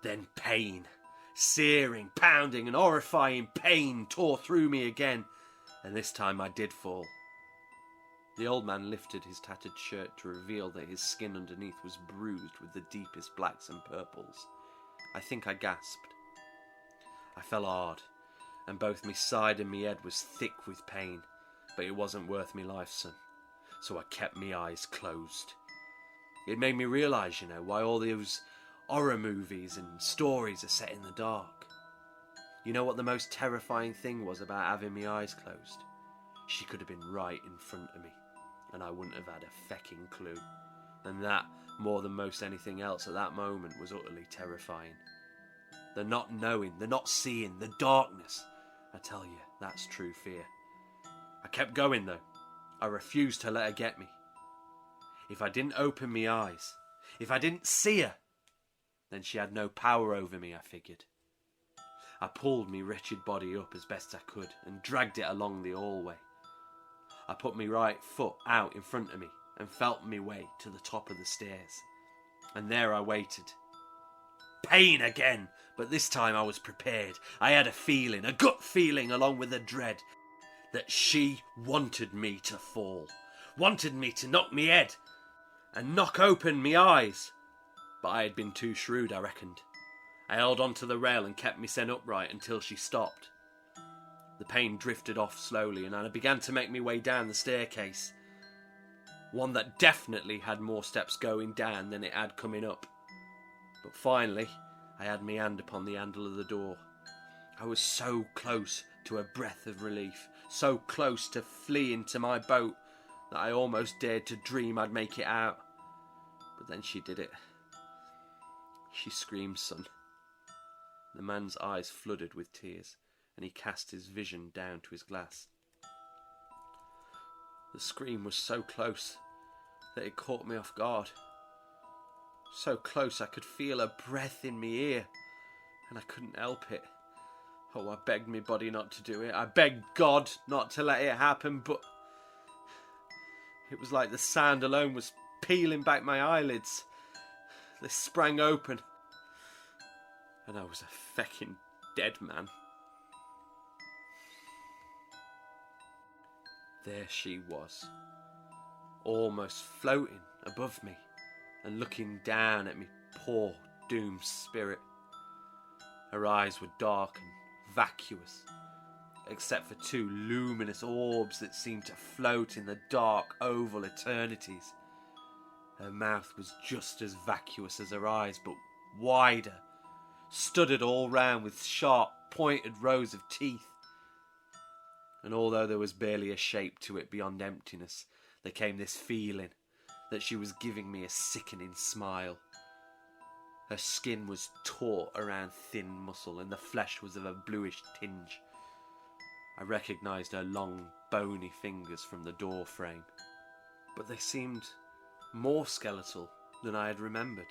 Then pain, searing, pounding and horrifying pain tore through me again, and this time I did fall. The old man lifted his tattered shirt to reveal that his skin underneath was bruised with the deepest blacks and purples. I think I gasped. I fell hard, and both me side and me head was thick with pain, but it wasn't worth me life, son, so I kept me eyes closed. It made me realise, you know, why all those horror movies and stories are set in the dark. You know what the most terrifying thing was about having me eyes closed? She could have been right in front of me, and I wouldn't have had a fecking clue. And that, more than most anything else at that moment, was utterly terrifying. The not knowing, the not seeing, the darkness. I tell you, that's true fear. I kept going though. I refused to let her get me. If I didn't open me eyes, if I didn't see her, then she had no power over me, I figured. I pulled me wretched body up as best I could and dragged it along the hallway. I put me right foot out in front of me and felt me way to the top of the stairs. And there I waited. Pain again, but this time I was prepared. I had a feeling, a gut feeling along with a dread, that she wanted me to fall, wanted me to knock me head and knock open me eyes. But I had been too shrewd, I reckoned. I held onto the rail and kept me sen upright until she stopped. The pain drifted off slowly and I began to make me way down the staircase. One that definitely had more steps going down than it had coming up. But finally, I had my hand upon the handle of the door. I was so close to a breath of relief, so close to fleeing to my boat, that I almost dared to dream I'd make it out. But then she did it. She screamed, son. The man's eyes flooded with tears, and he cast his vision down to his glass. The scream was so close that it caught me off guard. So close I could feel her breath in me ear, and I couldn't help it. Oh, I begged me body not to do it. I begged God not to let it happen, but it was like the sound alone was peeling back my eyelids. They sprang open, and I was a fecking dead man. There she was, almost floating above me and looking down at me poor doomed spirit. Her eyes were dark and vacuous, except for two luminous orbs that seemed to float in the dark oval eternities. Her mouth was just as vacuous as her eyes, but wider, studded all round with sharp, pointed rows of teeth. And although there was barely a shape to it beyond emptiness, there came this feeling that she was giving me a sickening smile. Her skin was taut around thin muscle, and the flesh was of a bluish tinge. I recognised her long, bony fingers from the door frame, but they seemed more skeletal than I had remembered.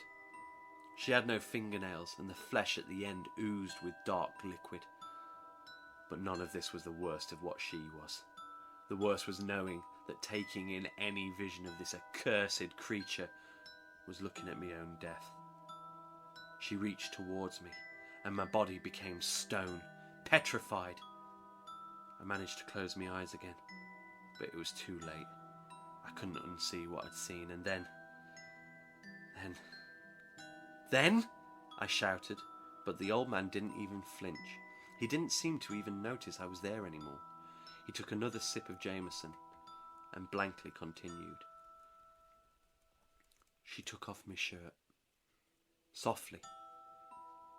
She had no fingernails, and the flesh at the end oozed with dark liquid. But none of this was the worst of what she was. The worst was knowing that taking in any vision of this accursed creature was looking at my own death. She reached towards me, and my body became stone, petrified. I managed to close my eyes again, but it was too late. I couldn't unsee what I'd seen, and then, I shouted, but the old man didn't even flinch. He didn't seem to even notice I was there anymore. He took another sip of Jameson and blankly continued. She took off my shirt. Softly.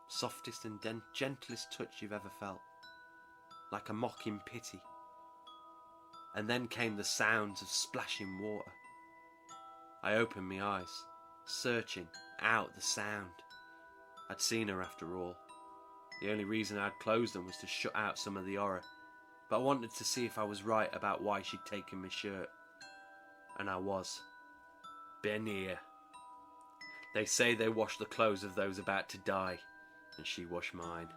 Softest and gentlest touch you've ever felt. Like a mocking pity. And then came the sounds of splashing water. I opened my eyes, searching out the sound. I'd seen her after all. The only reason I'd closed them was to shut out some of the horror. But I wanted to see if I was right about why she'd taken my shirt. And I was. Bean-nighe. They say they wash the clothes of those about to die, and she washed mine.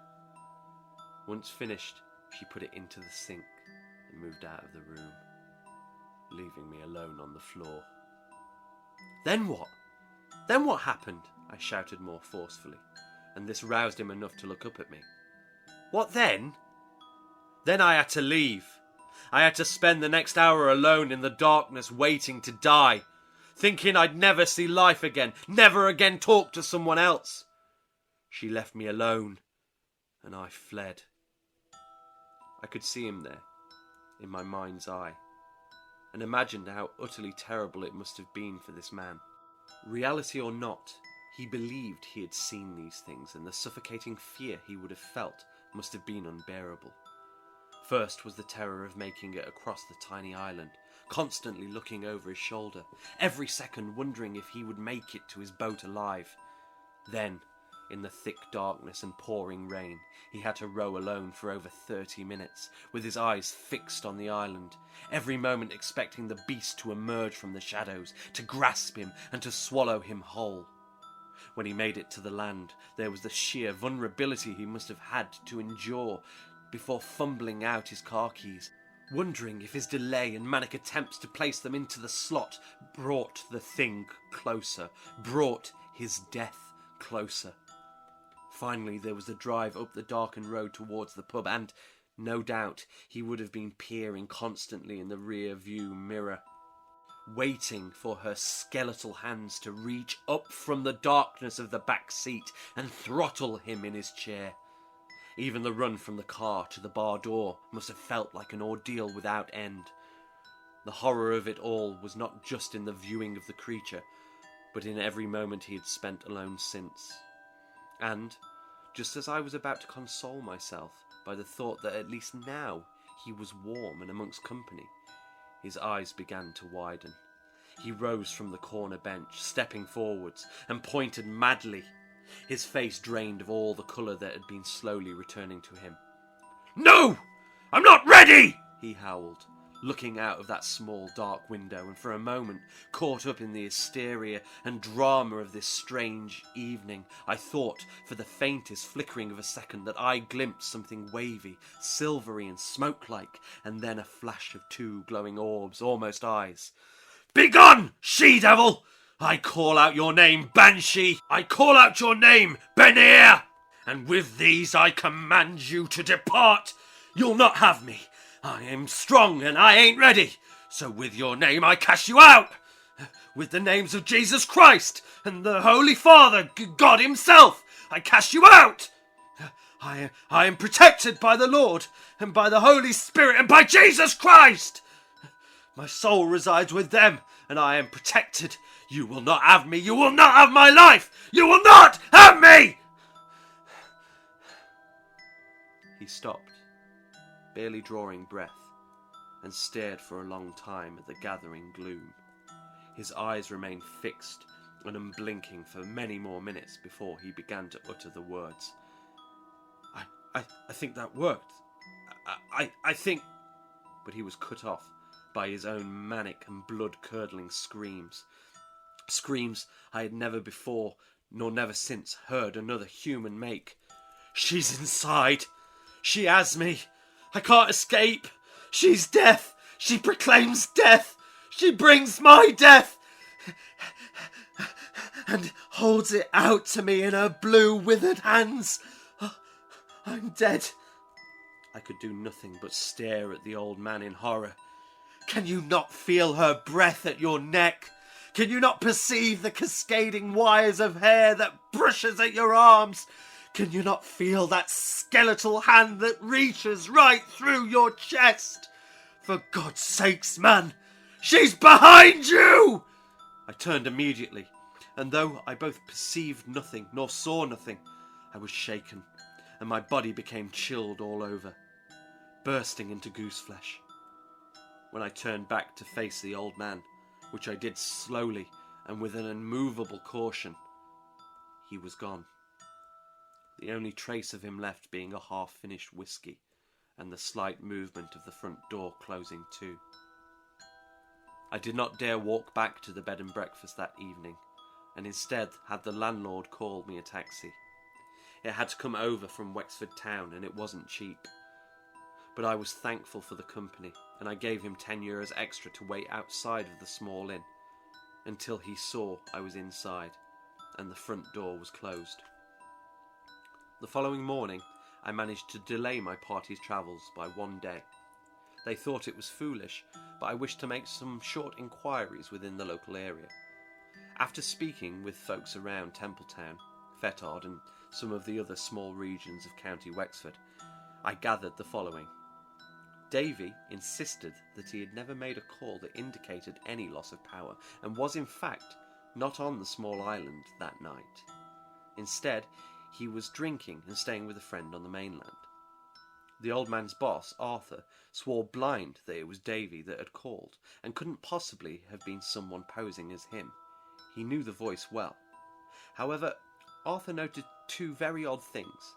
Once finished, she put it into the sink and moved out of the room, leaving me alone on the floor. Then what? Then what happened? I shouted more forcefully, and this roused him enough to look up at me. What then? Then I had to leave. I had to spend the next hour alone in the darkness waiting to die, thinking I'd never see life again, never again talk to someone else. She left me alone, and I fled. I could see him there, in my mind's eye, and imagined how utterly terrible it must have been for this man. Reality or not, he believed he had seen these things, and the suffocating fear he would have felt must have been unbearable. First was the terror of making it across the tiny island, constantly looking over his shoulder, every second wondering if he would make it to his boat alive. Then, in the thick darkness and pouring rain, he had to row alone for over 30 minutes, with his eyes fixed on the island, every moment expecting the beast to emerge from the shadows, to grasp him and to swallow him whole. When he made it to the land, there was the sheer vulnerability he must have had to endure before fumbling out his car keys, wondering if his delay and manic attempts to place them into the slot brought the thing closer, brought his death closer. Finally, there was the drive up the darkened road towards the pub, and, no doubt, he would have been peering constantly in the rear view mirror, waiting for her skeletal hands to reach up from the darkness of the back seat and throttle him in his chair. Even the run from the car to the bar door must have felt like an ordeal without end. The horror of it all was not just in the viewing of the creature, but in every moment he had spent alone since. And, just as I was about to console myself by the thought that at least now he was warm and amongst company, his eyes began to widen. He rose from the corner bench, stepping forwards, and pointed madly, his face drained of all the colour that had been slowly returning to him. "No! I'm not ready!" he howled, looking out of that small dark window, and for a moment, caught up in the hysteria and drama of this strange evening, I thought, for the faintest flickering of a second, that I glimpsed something wavy, silvery and smoke-like, and then a flash of two glowing orbs, almost eyes. "Begone, she-devil! I call out your name, Banshee! I call out your name, Bean-nighe! And with these I command you to depart! You'll not have me! I am strong and I ain't ready, so with your name I cast you out! With the names of Jesus Christ and the Holy Father, God himself, I cast you out! I am protected by the Lord, and by the Holy Spirit, and by Jesus Christ! My soul resides with them, and I am protected. You will not have me. You will not have my life. You will not have me! He stopped, barely drawing breath, and stared for a long time at the gathering gloom. His eyes remained fixed and unblinking for many more minutes before he began to utter the words. I think that worked. I think... But he was cut off by his own manic and blood-curdling screams. Screams I had never before, nor never since, heard another human make. She's inside. She has me. I can't escape. She's death. She proclaims death. She brings my death. And holds it out to me in her blue, withered hands. I'm dead. I could do nothing but stare at the old man in horror. Can you not feel her breath at your neck? Can you not perceive the cascading wires of hair that brushes at your arms? Can you not feel that skeletal hand that reaches right through your chest? For God's sakes, man, she's behind you! I turned immediately, and though I both perceived nothing nor saw nothing, I was shaken, and my body became chilled all over, bursting into gooseflesh. When I turned back to face the old man, which I did slowly and with an immovable caution, he was gone. The only trace of him left being a half-finished whiskey and the slight movement of the front door closing to. I did not dare walk back to the bed and breakfast that evening, and instead had the landlord call me a taxi. It had to come over from Wexford town, and it wasn't cheap. But I was thankful for the company, and I gave him €10 extra to wait outside of the small inn until he saw I was inside and the front door was closed. The following morning, I managed to delay my party's travels by 1 day. They thought it was foolish, but I wished to make some short inquiries within the local area. After speaking with folks around Templetown, Fetard, and some of the other small regions of County Wexford, I gathered the following. Davy insisted that he had never made a call that indicated any loss of power, and was in fact not on the small island that night. Instead, he was drinking and staying with a friend on the mainland. The old man's boss, Arthur, swore blind that it was Davy that had called, and couldn't possibly have been someone posing as him. He knew the voice well. However, Arthur noted two very odd things.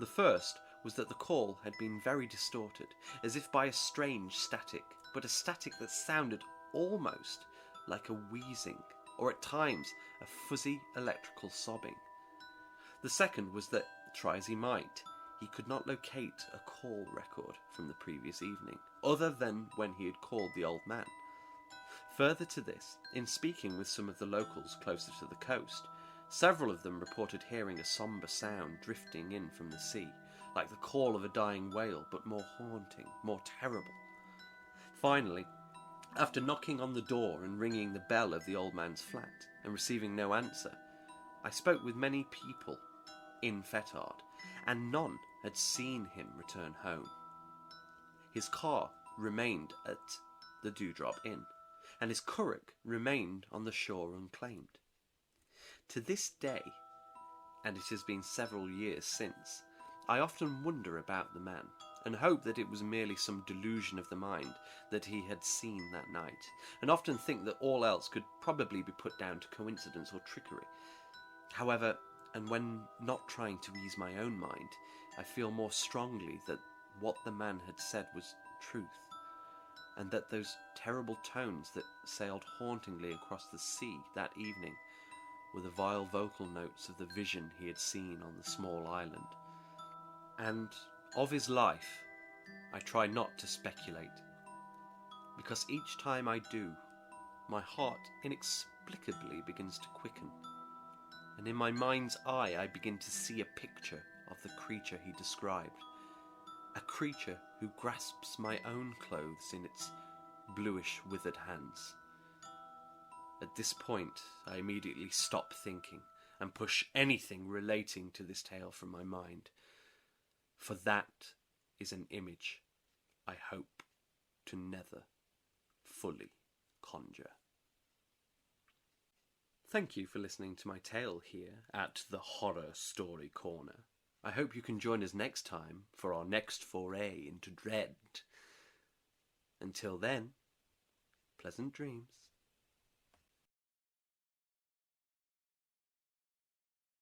The first was that the call had been very distorted, as if by a strange static, but a static that sounded almost like a wheezing, or at times a fuzzy electrical sobbing. The second was that, try as he might, he could not locate a call record from the previous evening, other than when he had called the old man. Further to this, in speaking with some of the locals closer to the coast, several of them reported hearing a sombre sound drifting in from the sea, like the call of a dying whale, but more haunting, more terrible. Finally, after knocking on the door and ringing the bell of the old man's flat, and receiving no answer, I spoke with many people in Fetard, and none had seen him return home. His car remained at the Dewdrop Inn, and his curragh remained on the shore unclaimed. To this day, and it has been several years since, I often wonder about the man, and hope that it was merely some delusion of the mind that he had seen that night, and often think that all else could probably be put down to coincidence or trickery. However, and when not trying to ease my own mind, I feel more strongly that what the man had said was truth, and that those terrible tones that sailed hauntingly across the sea that evening were the vile vocal notes of the vision he had seen on the small island. And of his life, I try not to speculate, because each time I do, my heart inexplicably begins to quicken, and in my mind's eye I begin to see a picture of the creature he described, a creature who grasps my own clothes in its bluish withered hands. At this point, I immediately stop thinking and push anything relating to this tale from my mind. for that is an image I hope to never fully conjure. Thank you for listening to my tale here at the Horror Story Corner. I hope you can join us next time for our next foray into dread. Until then, pleasant dreams.